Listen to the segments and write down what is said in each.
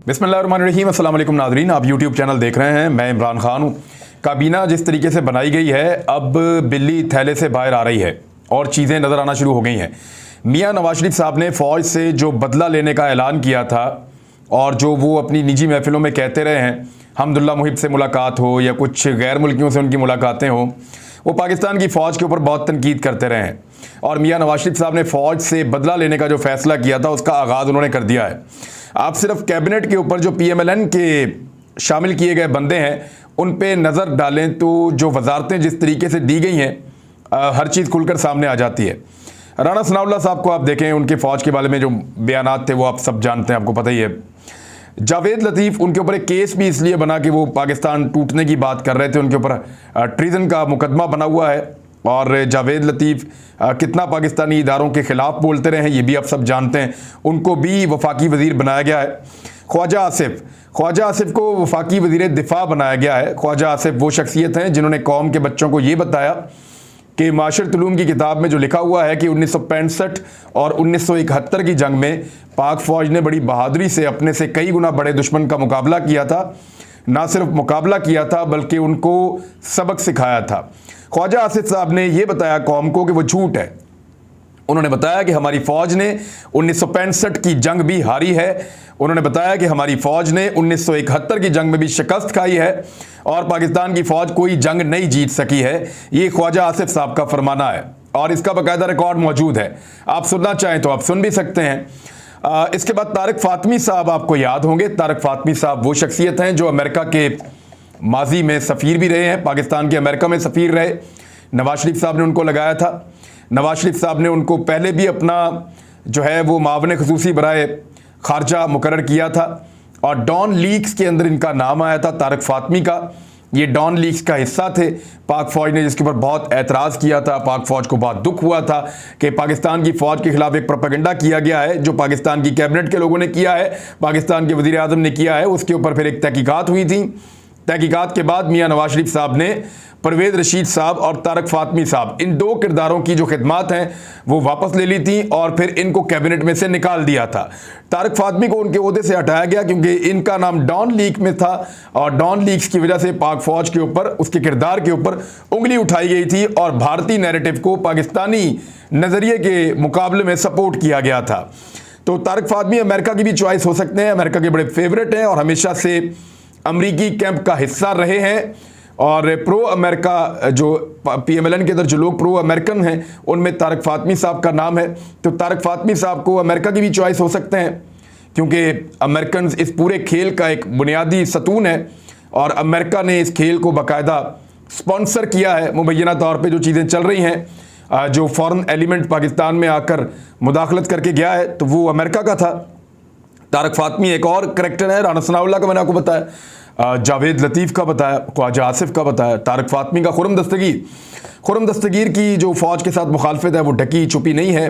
बिस्मिल्लाहिर्रहमानिर्रहीम। अस्सलाम वालेकुम नाज़रीन, आप यूट्यूब चैनल देख रहे हैं। मैं इमरान खान हूँ। काबीना जिस तरीके से बनाई गई है, अब बिल्ली थैले से बाहर आ रही है और चीज़ें नज़र आना शुरू हो गई हैं। मियां नवाज शरीफ साहब ने फ़ौज से जो बदला लेने का ऐलान किया था और जो वो अपनी निजी महफिलों में कहते रहे हैं, हमदुल्ला मुहिब से मुलाकात हो या कुछ गैर मुल्कियों से उनकी मुलाकातें हों, वो पाकिस्तान की फ़ौज के ऊपर बहुत तनकीद करते रहे हैं। और मियां नवाज शरीफ साहब ने फ़ौज से बदला लेने का जो फ़ैसला किया था, उसका आगाज़ उन्होंने कर दिया है। आप सिर्फ कैबिनेट के ऊपर जो PMLN के शामिल किए गए बंदे हैं उन पे नज़र डालें तो जो वजारतें जिस तरीके से दी गई हैं, हर चीज़ खुलकर सामने आ जाती है। राना सनाउल्लाह साहब को आप देखें, उनके फ़ौज के बारे में जो बयानात थे वो आप सब जानते हैं, आपको पता ही है। जावेद लतीफ़, उनके ऊपर एक केस भी इसलिए बना कि वो पाकिस्तान टूटने की बात कर रहे थे, उनके ऊपर ट्रीज़न का मुकदमा बना हुआ है। और जावेद लतीफ़ कितना पाकिस्तानी इदारों के ख़िलाफ़ बोलते रहे हैं ये भी आप सब जानते हैं। उनको भी वफाकी वज़ीर बनाया गया है। ख्वाजा आसिफ को वफाकी वज़ीर दिफा बनाया गया है। ख्वाजा आसिफ वो शख्सियत हैं जिन्होंने कौम के बच्चों को ये बताया कि माशरत उलूम की किताब में जो लिखा हुआ है कि 1965 और 1971 की जंग में पाक फ़ौज ने बड़ी बहादुरी से अपने से कई गुना बड़े दुश्मन का मुकाबला किया था। ना सिर्फ मुकाबला किया था बल्कि उनको सबक सिखाया था। ख्वाजा आसिफ साहब ने यह बताया कौम को कि वो झूठ है। उन्होंने बताया कि हमारी फ़ौज ने 1965 की जंग भी हारी है। उन्होंने बताया कि हमारी फ़ौज ने 1971 की जंग में भी शिकस्त खाई है और पाकिस्तान की फ़ौज कोई जंग नहीं जीत सकी है। ये ख्वाजा आसिफ साहब का फरमाना है और इसका बाकायदा रिकॉर्ड मौजूद है। आप सुनना चाहें तो आप सुन भी सकते हैं। इसके बाद तारिक फ़ातमी साहब, आपको याद होंगे, तारिक फ़ातमी साहब वो शख्सियत हैं जो अमेरिका के माजी में सफ़ीर भी रहे हैं, पाकिस्तान के अमेरिका में सफ़ीर रहे। नवाज शरीफ साहब ने उनको लगाया था। नवाज शरीफ साहब ने उनको पहले भी अपना जो है वो मावन ख़ुसूसी बराए ख़ारजा मुकर्रर किया था और डॉन लीक्स के अंदर इनका नाम आया था, तारिक फ़ातमी का। ये डॉन लीक्स का हिस्सा थे पाक फ़ौज ने, जिसके ऊपर बहुत एतराज़ किया था। पाक फ़ौज को बहुत दुख हुआ था कि पाकिस्तान की फ़ौज के ख़िलाफ़ एक प्रोपेगेंडा किया गया है जो पाकिस्तान की कैबिनेट के लोगों ने किया है, पाकिस्तान के वज़ीर आज़म ने किया है। उसके ऊपर फिर एक तहकीकात हुई थी। तहकीकात के बाद मियां नवाज शरीफ साहब ने परवेज़ रशीद साहब और तारिक फ़ातमी साहब, इन दो किरदारों की जो खिदमात हैं वो वापस ले ली थी और फिर इनको कैबिनेट में से निकाल दिया था। तारिक फ़ातमी को उनके ओहदे से हटाया गया क्योंकि इनका नाम डॉन लीक में था और डॉन लीक्स की वजह से पाक फ़ौज के ऊपर, उसके किरदार के ऊपर उंगली उठाई गई थी और भारतीय नैरेटिव को पाकिस्तानी नज़रिए के मुकाबले में सपोर्ट किया गया था। तो तारिक फ़ातमी अमेरिका की भी चॉइस हो सकते हैं, अमेरिका के बड़े फेवरेट हैं और हमेशा से अमरीकी कैंप का हिस्सा रहे हैं। और प्रो अमेरिका जो PMLN के अंदर जो लोग प्रो अमेरिकन हैं उनमें तारिक फ़ातमी साहब का नाम है। तो तारिक फ़ातमी साहब को अमेरिका की भी चॉइस हो सकते हैं क्योंकि अमेरिकन इस पूरे खेल का एक बुनियादी सतून है और अमेरिका ने इस खेल को बाकायदा स्पॉन्सर किया है। मुबैना तौर पर जो चीज़ें चल रही हैं, जो फ़ॉरेन एलिमेंट पाकिस्तान में आकर मुदाखलत करके गया है तो वो अमेरिका का था। तारिक फ़ातमी एक और करैक्टर है, राना सनाउल्लाह का मैंने आपको बताया, जावेद लतीफ़ का बताया, ख्वाजा आसिफ का बताया, तारिक फ़ातमी का खुरम दस्तगीर की जो फ़ौज के साथ मुखालफत है वो ढकी छुपी नहीं है।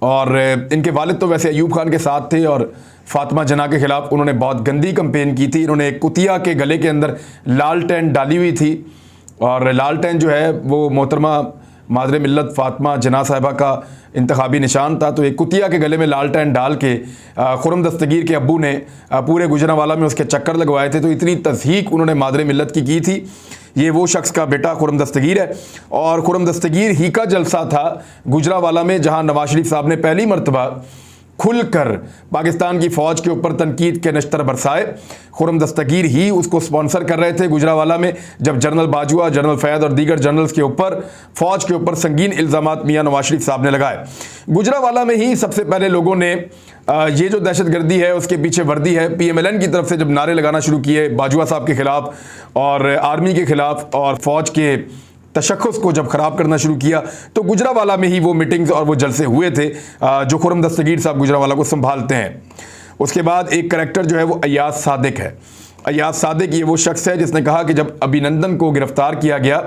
और इनके वालिद तो वैसे अयूब खान के साथ थे और फ़ातिमा जना के ख़िलाफ़ उन्होंने बहुत गंदी कंपेन की थी। इन्होंने एक कुतिया के गले के अंदर लालटेन डाली हुई थी और लालटेन जो है वो मोहतरमा मादरे मिल्लत फ़ातिमा जना साहिबा का इंतखाबी निशान था। तो एक कुतिया के गले में लालटेन डाल के खुरम दस्तगीर के अब्बू ने पूरे गुजरांवाला में उसके चक्कर लगवाए थे। तो इतनी तज़हीक उन्होंने मादरे मिल्लत की थी। ये वो शख्स का बेटा खुरम दस्तगीर है और खुरम दस्तगीर ही का जलसा था गुजरांवाला में जहाँ नवाज शरीफ साहब ने पहली मरतबा खुलकर पाकिस्तान की फ़ौज के ऊपर तनकीद के नश्तर बरसाए। खुरम दस्तगीर ही उसको स्पॉन्सर कर रहे थे गुजरांवाला में, जब जनरल बाजवा, जनरल फैद और दीगर जनरल्स के ऊपर फ़ौज के ऊपर संगीन इल्ज़ामात मियां नवाज शरीफ साहब ने लगाए। गुजरांवाला में ही सबसे पहले लोगों ने ये जो दहशतगर्दी है उसके पीछे वर्दी है PMLN की तरफ से जब नारे लगाना शुरू किए बाजवा साहब के ख़िलाफ़ और आर्मी के ख़िलाफ़ और फ़ौज के तशख़्ख़ुस को जब ख़राब करना शुरू किया तो गुजरांवाला में ही वो मीटिंग्स और वो जलसे हुए थे जो खुरम दस्तगीर साहब गुजरांवाला को संभालते हैं। उसके बाद एक करैक्टर जो है वो अयाज सादिक है। अयाज सादिक ये वो शख्स है जिसने कहा कि जब अभिनंदन को गिरफ़्तार किया गया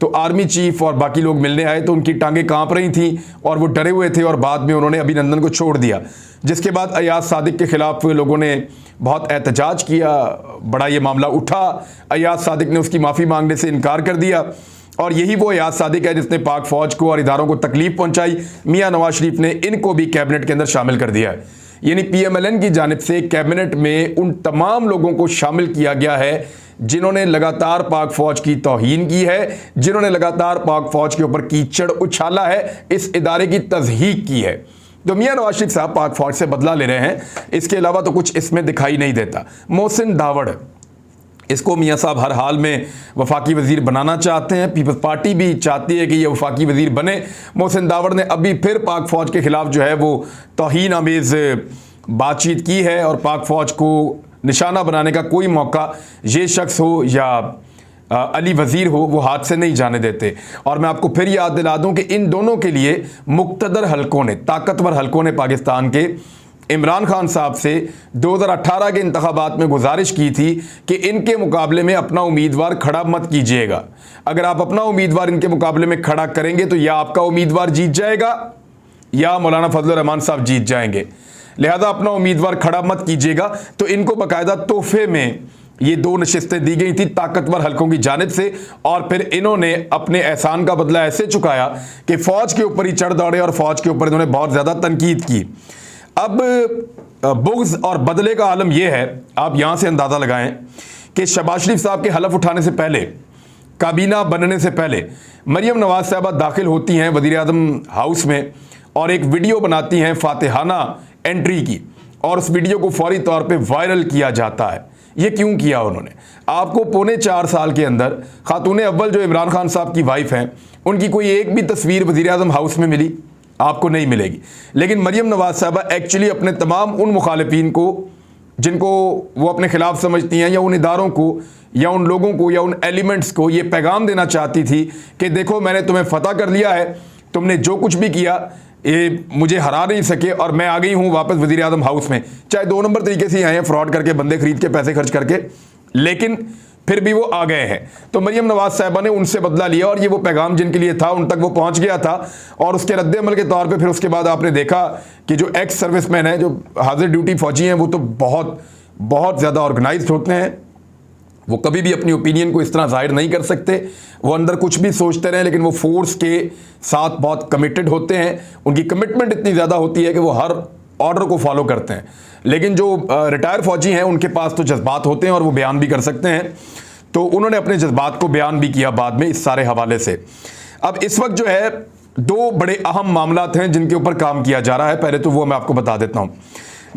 तो आर्मी चीफ और बाकी लोग मिलने आए तो उनकी टांगें काँप रही थी और वो डरे हुए थे और बाद में उन्होंने अभिनंदन को छोड़ दिया, जिसके बाद अयाज सादिक के ख़िलाफ़ लोगों ने बहुत एहतजाज किया, बड़ा ये मामला उठा। अयाज सादिक ने उसकी माफ़ी मांगने से इनकार कर दिया और यही वो अयाज सादिक है जिसने पाक फ़ौज को और इदारों को तकलीफ़ पहुँचाई। मियां नवाज शरीफ ने इनको भी कैबिनेट के अंदर शामिल कर दिया है। यानी पीएमएलएन की जानिब से कैबिनेट में उन तमाम लोगों को शामिल किया गया है जिन्होंने लगातार पाक फौज की तौहीन की है, जिन्होंने लगातार पाक फौज के ऊपर कीचड़ उछाला है, इस इदारे की तज़हीक की है। तो मियां नवाज शरीफ साहब पाक फौज से बदला ले रहे हैं, इसके अलावा तो कुछ इसमें दिखाई नहीं देता। मोहसिन दावड़, इसको मियां साहब हर हाल में वफाकी वजीर बनाना चाहते हैं, पीपल्स पार्टी भी चाहती है कि ये वफाकी वजीर बने। मोहसिन दावड़ ने अभी फिर पाक फौज के खिलाफ जो है वो तौहीन आमेज़ बातचीत की है और पाक फौज को निशाना बनाने का कोई मौका ये शख्स हो या अली वजीर हो वो हाथ से नहीं जाने देते। और मैं आपको फिर याद दिला दूं कि इन दोनों के लिए मुक्तदर हलकों ने, ताकतवर हलकों ने पाकिस्तान के इमरान खान साहब से 2018 के इंतखाबात में गुजारिश की थी कि इनके मुकाबले में अपना उम्मीदवार खड़ा मत कीजिएगा। अगर आप अपना उम्मीदवार इनके मुकाबले में खड़ा करेंगे तो या आपका उम्मीदवार जीत जाएगा या मौलाना फजलुर रहमान साहब जीत जाएंगे, लिहाजा अपना उम्मीदवार खड़ा मत कीजिएगा। तो इनको बाकायदा तोहफे में ये 2 नशिस्तें दी गई थी ताकतवर हलकों की जानिब से, और फिर इन्होंने अपने एहसान का बदला ऐसे चुकाया कि फौज के ऊपर ही चढ़ दौड़े और फौज के ऊपर इन्होंने बहुत ज़्यादा तनकीद की। अब बुग़्ज़ और बदले का आलम यह है, आप यहाँ से अंदाज़ा लगाएं कि शहबाज शरीफ साहब के हलफ उठाने से पहले, काबीना बनने से पहले मरियम नवाज साहबा दाखिल होती हैं वज़ीर आज़म हाउस में और एक वीडियो बनाती हैं फातिहाना एंट्री की, और उस वीडियो को फौरी तौर पे वायरल किया जाता है। ये क्यों किया उन्होंने? आपको पौने 4 साल के अंदर खातून अव्वल जो इमरान खान साहब की वाइफ हैं, उनकी कोई एक भी तस्वीर वज़ीर आज़म हाउस में मिली? आपको नहीं मिलेगी। लेकिन मरियम नवाज साहबा एक्चुअली अपने तमाम उन मुखालिफिन को जिनको वो अपने खिलाफ समझती हैं, या उन इदारों को या उन लोगों को या उन एलिमेंट्स को ये पैगाम देना चाहती थी कि देखो मैंने तुम्हें फतह कर लिया है, तुमने जो कुछ भी किया ये मुझे हरा नहीं सके और मैं आ गई हूँ वापस वज़ीर आज़म हाउस में। चाहे 2 नंबर तरीके से आए हैं, फ्रॉड करके, बंदे खरीद के, पैसे खर्च करके, लेकिन फिर भी वो आ गए हैं। तो मरियम नवाज साहिबा ने उनसे बदला लिया और ये वो पैगाम जिनके लिए था उन तक वो पहुंच गया था। और उसके रद्द-ए-अमल के तौर पे फिर उसके बाद आपने देखा कि जो एक्स सर्विसमैन हैं, जो हाजिर ड्यूटी फौजी हैं, वो तो बहुत बहुत ज़्यादा ऑर्गेनाइज्ड होते हैं। वो कभी भी अपनी ओपिनियन को इस तरह जाहिर नहीं कर सकते। वो अंदर कुछ भी सोचते रहें, लेकिन वो फोर्स के साथ बहुत कमिटेड होते हैं। उनकी कमिटमेंट इतनी ज़्यादा होती है कि वो हर ऑर्डर को फॉलो करते हैं। लेकिन जो रिटायर फौजी हैं उनके पास तो जज्बात होते हैं और वो बयान भी कर सकते हैं। तो उन्होंने अपने जज्बात को बयान भी किया बाद में इस सारे हवाले से। अब इस वक्त जो है 2 बड़े अहम मामलात हैं जिनके ऊपर काम किया जा रहा है। पहले तो वो मैं आपको बता देता हूँ।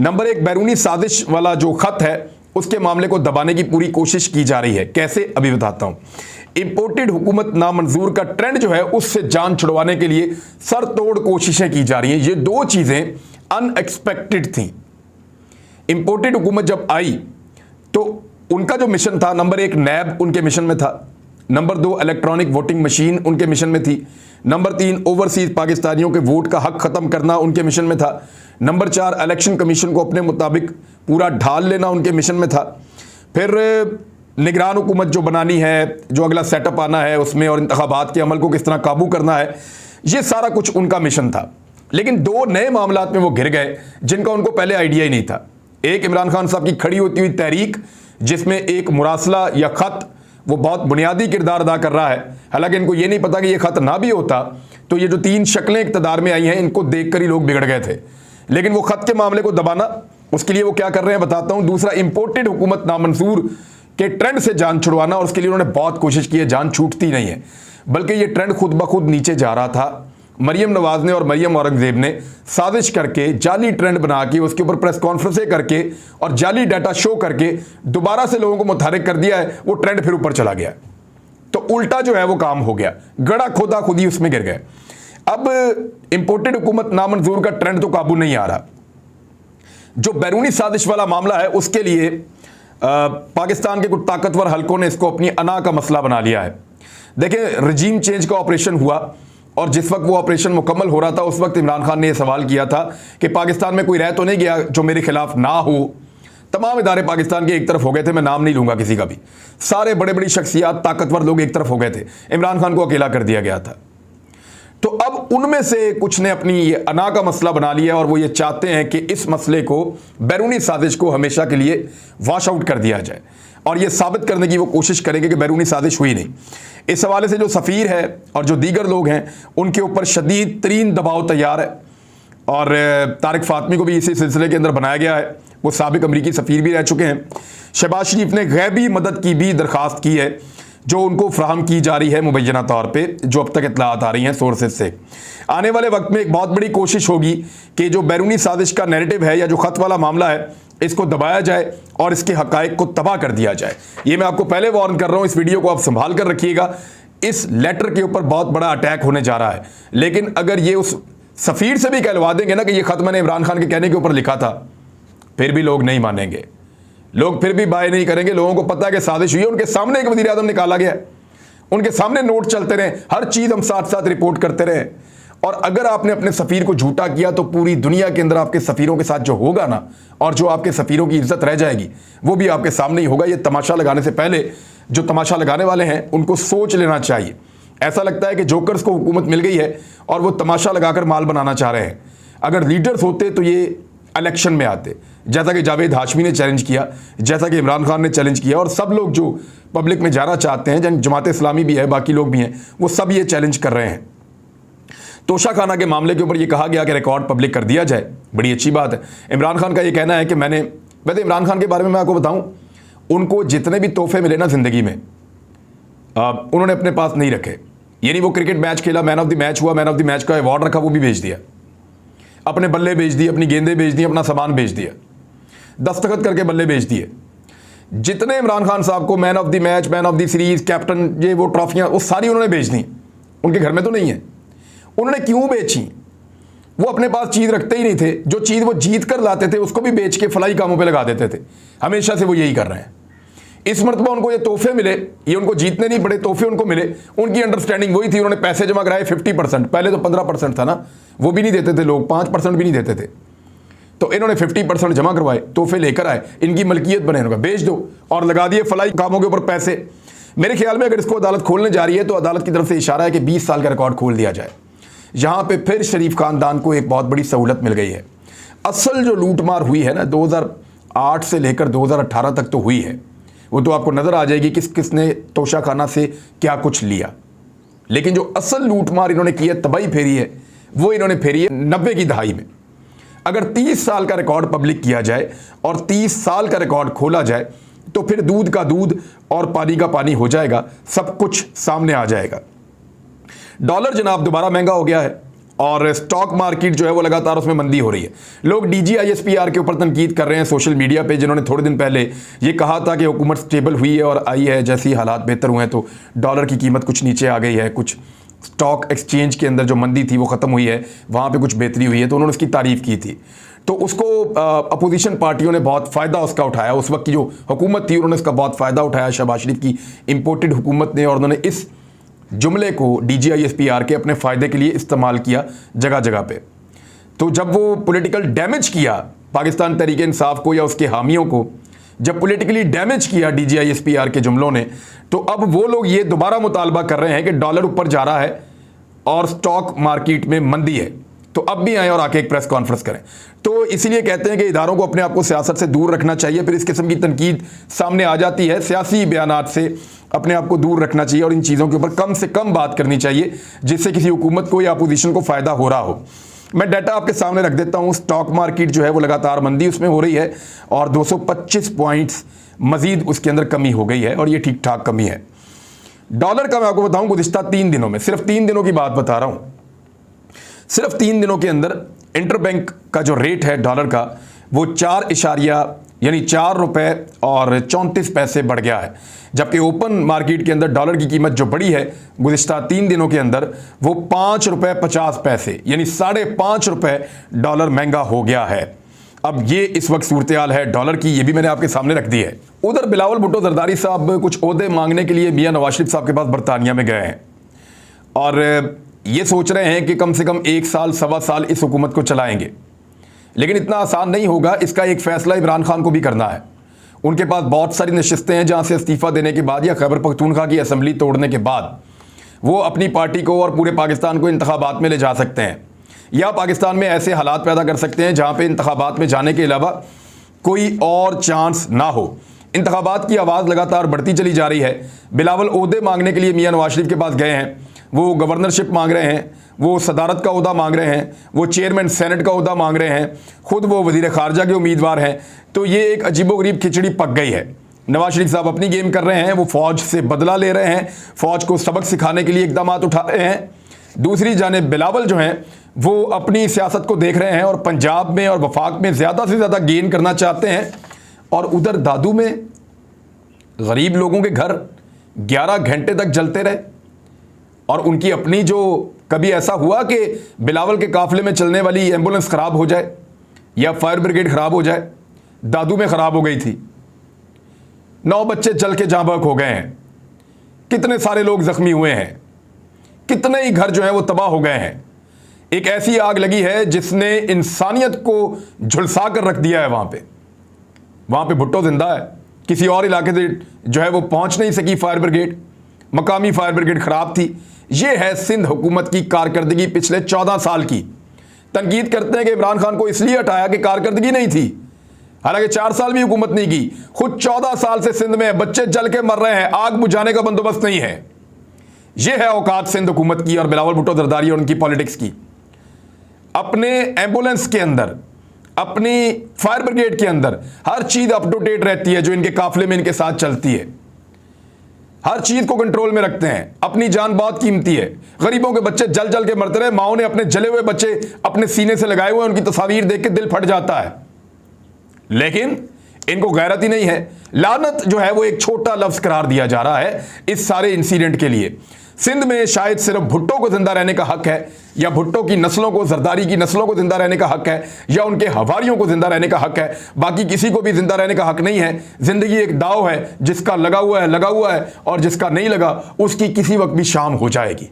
नंबर 1, बैरूनी साजिश वाला जो खत है उसके मामले को दबाने की पूरी कोशिश की जा रही है। कैसे, अभी बताता हूँ। इंपोर्टेड हुकूमत नामंजूर का ट्रेंड जो है उससे जान छुड़वाने के लिए सर तोड़ कोशिशें की जा रही हैं। ये 2 चीज़ें अनएक्सपेक्टेड थी। इंपोर्टेड हुकूमत जब आई तो उनका जो मिशन था, नंबर 1 नैब उनके मिशन में था, नंबर 2 इलेक्ट्रॉनिक वोटिंग मशीन उनके मिशन में थी, नंबर 3 ओवरसीज पाकिस्तानियों के वोट का हक ख़त्म करना उनके मिशन में था, नंबर 4 इलेक्शन कमीशन को अपने मुताबिक पूरा ढाल लेना उनके मिशन में था, फिर निगरान हुकूमत जो बनानी है, जो अगला सेटअप आना है उसमें, और इंतखाबात के अमल को किस तरह काबू करना है, ये सारा कुछ उनका मिशन था। लेकिन 2 नए मामलात में वो घिर गए जिनका उनको पहले आइडिया ही नहीं था। एक, इमरान खान साहब की खड़ी होती हुई तहरीक, जिसमें एक मुरासला या ख़त वो बहुत बुनियादी किरदार अदा कर रहा है। हालांकि इनको ये नहीं पता कि ये ख़त ना भी होता तो ये जो 3 शक्लें इक़्तिदार में आई हैं इनको देखकर ही लोग बिगड़ गए थे। लेकिन वो ख़त के मामले को दबाना, उसके लिए वो क्या कर रहे हैं बताता हूँ। दूसरा, इंपोर्टेड हुकूमत नामंजूर के ट्रेंड से जान छुड़वाना, और उसके लिए उन्होंने बहुत कोशिश की है, जान छूटती नहीं है, बल्कि ये ट्रेंड खुद ब खुद नीचे जा रहा था। मरियम नवाज ने और मरियम औरंगजेब ने साजिश करके जाली ट्रेंड बना के उसके ऊपर प्रेस कॉन्फ्रेंसें करके और जाली डाटा शो करके दोबारा से लोगों को मुतहरिक कर दिया है। वो ट्रेंड फिर ऊपर चला गया, तो उल्टा जो है वो काम हो गया, गड़ा खोदा खुद ही उसमें गिर गए। अब इंपोर्टेड हुकूमत नामंजूर का ट्रेंड तो काबू नहीं आ रहा। जो बैरूनी साजिश वाला मामला है उसके लिए पाकिस्तान के कुछ ताकतवर हलकों ने इसको अपनी अना का मसला बना लिया है। देखें, रजीम चेंज का ऑपरेशन हुआ और जिस वक्त वो ऑपरेशन मुकम्मल हो रहा था उस वक्त इमरान खान ने यह सवाल किया था कि पाकिस्तान में कोई रह तो नहीं गया जो मेरे खिलाफ ना हो। तमाम इदारे पाकिस्तान के एक तरफ हो गए थे, मैं नाम नहीं लूंगा किसी का भी, सारे बड़े बड़ी शख्सियात, ताकतवर लोग एक तरफ हो गए थे, इमरान खान को अकेला कर दिया गया था। तो अब उनमें से कुछ ने अपनी ये अना का मसला बना लिया और वो ये चाहते हैं कि इस मसले को, बैरूनी साजिश को हमेशा के लिए वॉश आउट कर दिया जाए, और ये साबित करने की वो कोशिश करेंगे कि बैरूनी साजिश हुई नहीं। इस हवाले से जो सफ़ीर है और जो दीगर लोग हैं उनके ऊपर शदीद तरीन दबाव तैयार है। और तारिक फातमी को भी इसी सिलसिले के अंदर बनाया गया है। वो साबिक अमरीकी सफ़ीर भी रह चुके हैं। शहबाज शरीफ ने गैबी मदद की भी दरख्वास्त की है जो उनको फ्राहम की जा रही है मुबैना तौर पे, जो अब तक इत्तलात आ रही हैं सोर्सेज से। आने वाले वक्त में एक बहुत बड़ी कोशिश होगी कि जो बैरूनी साजिश का नैरेटिव है या जो ख़त वाला मामला है इसको दबाया जाए और इसके हक़ाइक़ को तबाह कर दिया जाए। ये मैं आपको पहले वार्न कर रहा हूँ, इस वीडियो को आप संभाल कर रखिएगा। इस लेटर के ऊपर बहुत बड़ा अटैक होने जा रहा है, लेकिन अगर ये उस सफ़ीर से भी कहलवा देंगे ना कि ये ख़त मैंने इमरान खान के कहने के ऊपर लिखा था, फिर भी लोग नहीं मानेंगे, लोग फिर भी बाय नहीं करेंगे। लोगों को पता है कि साजिश हुई है, उनके सामने एक वज़ीर आज़म निकाला गया, उनके सामने नोट चलते रहे, हर चीज़ हम साथ साथ रिपोर्ट करते रहे। और अगर आपने अपने सफ़ीर को झूठा किया तो पूरी दुनिया के अंदर आपके सफ़ीरों के साथ जो होगा ना, और जो आपके सफ़ीरों की इज्जत रह जाएगी, वो भी आपके सामने ही होगा। ये तमाशा लगाने से पहले जो तमाशा लगाने वाले हैं उनको सोच लेना चाहिए। ऐसा लगता है कि जोकर्स को हुकूमत मिल गई है और वो तमाशा लगाकर माल बनाना चाह रहे हैं। अगर लीडर्स होते तो ये इलेक्शन में आते, जैसा कि जावेद हाशमी ने चैलेंज किया, जैसा कि इमरान खान ने चैलेंज किया, और सब लोग जो पब्लिक में जाना चाहते हैं, जमात इस्लामी भी है, बाकी लोग भी हैं, वो सब ये चैलेंज कर रहे हैं। तोशा खाना के मामले के ऊपर ये कहा गया कि रिकॉर्ड पब्लिक कर दिया जाए, बड़ी अच्छी बात है। इमरान खान का ये कहना है कि वैसे इमरान खान के बारे में मैं आपको बताऊं, उनको जितने भी तोहफे मिले ना ज़िंदगी में, उन्होंने अपने पास नहीं रखे। यानी वो क्रिकेट मैच खेला, मैन ऑफ द मैच हुआ, मैन ऑफ द मैच का अवार्ड रखा, वो भी बेच दिया, अपने बल्ले बेच दिए, अपनी गेंदें बेच दी, अपना सामान बेच दिया, दस्तखत करके बल्ले बेच दिए। जितने इमरान खान साहब को man of the match, man of the series, captain, ये वो ट्रॉफियाँ, वो सारी उन्होंने बेच दी। उनके घर में तो नहीं है। उन्होंने क्यों बेची? वो अपने पास चीज़ रखते ही नहीं थे। जो चीज़ वो जीत कर लाते थे उसको भी बेच के फलाई कामों पे लगा देते थे। हमेशा से वो यही कर रहे हैं। इस मरतबा उनको ये तोहफे मिले, ये उनको जीतने नहीं पड़े, तोहफे उनको मिले। उनकी अंडरस्टैंडिंग वही थी, उन्होंने पैसे जमा कराए 50%, पहले तो 15% था ना, वो भी नहीं देते थे लोग, 5% भी नहीं देते थे। तो इन्होंने 50% जमा करवाए, तोहफे लेकर आए, इनकी मलकियत बने, इन्होंने बेच दो और लगा दिए फलाई कामों के ऊपर पैसे। मेरे ख्याल में अगर इसको अदालत खोलने जा रही है तो अदालत की तरफ से इशारा है कि 20 साल का रिकॉर्ड खोल दिया जाए। यहाँ पे फिर शरीफ खानदान को एक बहुत बड़ी सहूलत मिल गई है। असल जो लूटमार हुई है ना 2008 से लेकर 2018 तक तो हुई है, वो तो आपको नज़र आ जाएगी किस किसने तोशा खाना से क्या कुछ लिया। लेकिन जो असल लूटमार इन्होंने की है, तबाही फेरी है, वो इन्होंने फेरी है 90 की दहाई में। अगर 30 साल का रिकॉर्ड पब्लिक किया जाए और 30 साल का रिकॉर्ड खोला जाए तो फिर दूध का दूध और पानी का पानी हो जाएगा, सब कुछ सामने आ जाएगा। डॉलर जनाब दोबारा महंगा हो गया है और स्टॉक मार्केट जो है वो लगातार उसमें मंदी हो रही है। लोग DGISPR के ऊपर तनकीद कर रहे हैं सोशल मीडिया पे, जिन्होंने थोड़े दिन पहले ये कहा था कि हुकूमत स्टेबल हुई है और आई है, जैसे ही हालात बेहतर हुए हैं तो डॉलर की कीमत कुछ नीचे आ गई है, कुछ स्टॉक एक्सचेंज के अंदर जो मंदी थी वो ख़त्म हुई है, वहाँ पर कुछ बेहतरी हुई है, तो उन्होंने उसकी तारीफ़ की थी। तो उसको अपोजिशन पार्टियों ने बहुत फ़ायदा उसका उठाया। उस वक्त की जो हुकूमत थी उन्होंने उसका बहुत फ़ायदा उठाया, शहबाज शरीफ की इम्पोर्टेड हुकूमत ने, और उन्होंने इस जुमले को DGISPR के अपने फ़ायदे के लिए इस्तेमाल किया जगह जगह पे। तो जब वो पॉलिटिकल डैमेज किया पाकिस्तान तहरीक इंसाफ को या उसके हामियों को, जब पॉलिटिकली डैमेज किया DGISPR के जुमलों ने, तो अब वो लोग ये दोबारा मुतालबा कर रहे हैं कि डॉलर ऊपर जा रहा है और स्टॉक मार्केट में मंदी है, तो अब भी आए और आके एक प्रेस कॉन्फ्रेंस करें। तो इसीलिए कहते हैं कि इदारों को अपने आप को सियासत से दूर रखना चाहिए। फिर इस किस्म की तनकीद सामने आ जाती है, सियासी बयानात से अपने आप को दूर रखना चाहिए और इन चीज़ों के ऊपर कम से कम बात करनी चाहिए जिससे किसी हुकूमत को या अपोजिशन को फ़ायदा हो रहा हो। मैं डाटा आपके सामने रख देता हूँ। स्टॉक मार्केट जो है वो लगातार मंदी उसमें हो रही है और 225 पॉइंट्स मज़ीद उसके अंदर कमी हो गई है और ये ठीक ठाक कमी है। डॉलर का मैं आपको बताऊँ गुज़िश्ता 3 दिनों में, सिर्फ 3 दिनों की बात बता रहा हूँ, सिर्फ 3 दिनों के अंदर इंटरबैंक का जो रेट है डॉलर का वो 4 रुपए और 34 पैसे बढ़ गया है, जबकि ओपन मार्केट के अंदर डॉलर की कीमत जो बढ़ी है गुज़िश्ता 3 दिनों के अंदर वो 5 रुपए 50 पैसे, यानी 5.5 रुपए डॉलर महंगा हो गया है। अब ये इस वक्त सूरत हाल है डॉलर की, ये भी मैंने आपके सामने रख दी है। उधर बिलावल भुट्टो जरदारी साहब कुछ ओहदे मांगने के लिए मियां नवाज शरीफ साहब के पास बरतानिया में गए हैं और ये सोच रहे हैं कि कम से कम 1 साल 1.25 साल इस हुकूमत को चलाएंगे। लेकिन इतना आसान नहीं होगा, इसका एक फ़ैसला इमरान खान को भी करना है। उनके पास बहुत सारी नशिस्तें हैं जहाँ से इस्तीफ़ा देने के बाद या खैबर पख्तूनख्वा की असम्बली तोड़ने के बाद वो अपनी पार्टी को और पूरे पाकिस्तान को इंतखाबात में ले जा सकते हैं, या पाकिस्तान में ऐसे हालात पैदा कर सकते हैं जहाँ पे इंतखाबात में जाने के अलावा कोई और चांस ना हो। इंतखाबात की आवाज़ लगातार बढ़ती चली जा रही है। बिलावल ओहदे मांगने के लिए मियां नवाज शरीफ के पास गए हैं वो गवर्नरशिप मांग रहे हैं, वो सदारत का ओहदा मांग रहे हैं, वो चेयरमैन सेनेट का ओहदा मांग रहे हैं, खुद वो वजीर खारजा के उम्मीदवार हैं। तो ये एक अजीबोगरीब खिचड़ी पक गई है। नवाज शरीफ साहब अपनी गेम कर रहे हैं, वो फौज से बदला ले रहे हैं, फौज को सबक सिखाने के लिए इकदाम उठा रहे हैं। दूसरी जानिब बिलावल जो हैं वो अपनी सियासत को देख रहे हैं और पंजाब में और वफाक में ज़्यादा से ज़्यादा गेन करना चाहते हैं। और उधर दादू में गरीब लोगों के घर 11 घंटे तक जलते रहे और उनकी अपनी जो कभी ऐसा हुआ कि बिलावल के काफिले में चलने वाली एम्बुलेंस ख़राब हो जाए या फायर ब्रिगेड ख़राब हो जाए। दादू में ख़राब हो गई थी, 9 बच्चे जल के जाँ बहक हो गए हैं, कितने सारे लोग ज़ख्मी हुए हैं, कितने ही घर जो हैं वो तबाह हो गए हैं। एक ऐसी आग लगी है जिसने इंसानियत को झुलसा कर रख दिया है। वहाँ पे भुट्टो जिंदा है, किसी और इलाके से जो है वो पहुँच नहीं सकी फायर ब्रिगेड, मकामी फायर ब्रिगेड ख़राब थी। ये है सिंध हुकूमत की कारकर्दगी पिछले 14 साल की। तनकीद करते हैं कि इमरान खान को इसलिए हटाया कि कारकर्दगी नहीं थी, हालांकि 4 साल भी हुकूमत नहीं की। खुद 14 साल से सिंध में बच्चे जल के मर रहे हैं, आग बुझाने का बंदोबस्त नहीं है। यह है औकात सिंध हुकूमत की और बिलावल भुट्टो जरदारी और उनकी पॉलिटिक्स की। अपने एम्बुलेंस के अंदर, अपनी फायर ब्रिगेड के अंदर हर चीज अप टू डेट रहती है जो इनके काफिले में इनके साथ चलती है। हर चीज को कंट्रोल में रखते हैं। अपनी जान बहुत कीमती है। गरीबों के बच्चे जल जल के मरते रहे, माओ ने अपने जले हुए बच्चे अपने सीने से लगाए हुए, उनकी तस्वीर देख के दिल फट जाता है। लेकिन इनको गैरत ही नहीं है। लानत जो है वो एक छोटा लफ्ज करार दिया जा रहा है इस सारे इंसिडेंट के लिए। सिंध में शायद सिर्फ भुट्टो को जिंदा रहने का हक है, या भुट्टो की नस्लों को, जरदारी की नस्लों को जिंदा रहने का हक है, या उनके हवारियों को जिंदा रहने का हक है। बाकी किसी को भी जिंदा रहने का हक नहीं है। जिंदगी एक दाव है, जिसका लगा हुआ है और जिसका नहीं लगा उसकी किसी वक्त भी शाम हो जाएगी।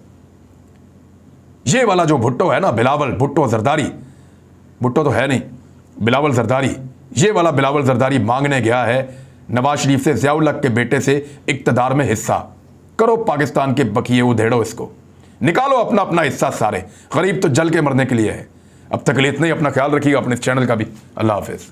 ये वाला जो भुट्टो है ना, बिलावल भुट्टो जरदारी, भुट्टो तो है नहीं, बिलावल जरदारी, ये वाला बिलावल जरदारी मांगने गया है नवाज शरीफ से, ज़िया-उल हक के बेटे से इक्तदार में हिस्सा। करो पाकिस्तान के बकिए उधेड़ो, इसको निकालो अपना अपना हिस्सा। सारे गरीब तो जल के मरने के लिए है। अब तक के लिए इतना ही। अपना ख्याल रखिएगा, अपने चैनल का भी। अल्लाह हाफिज़।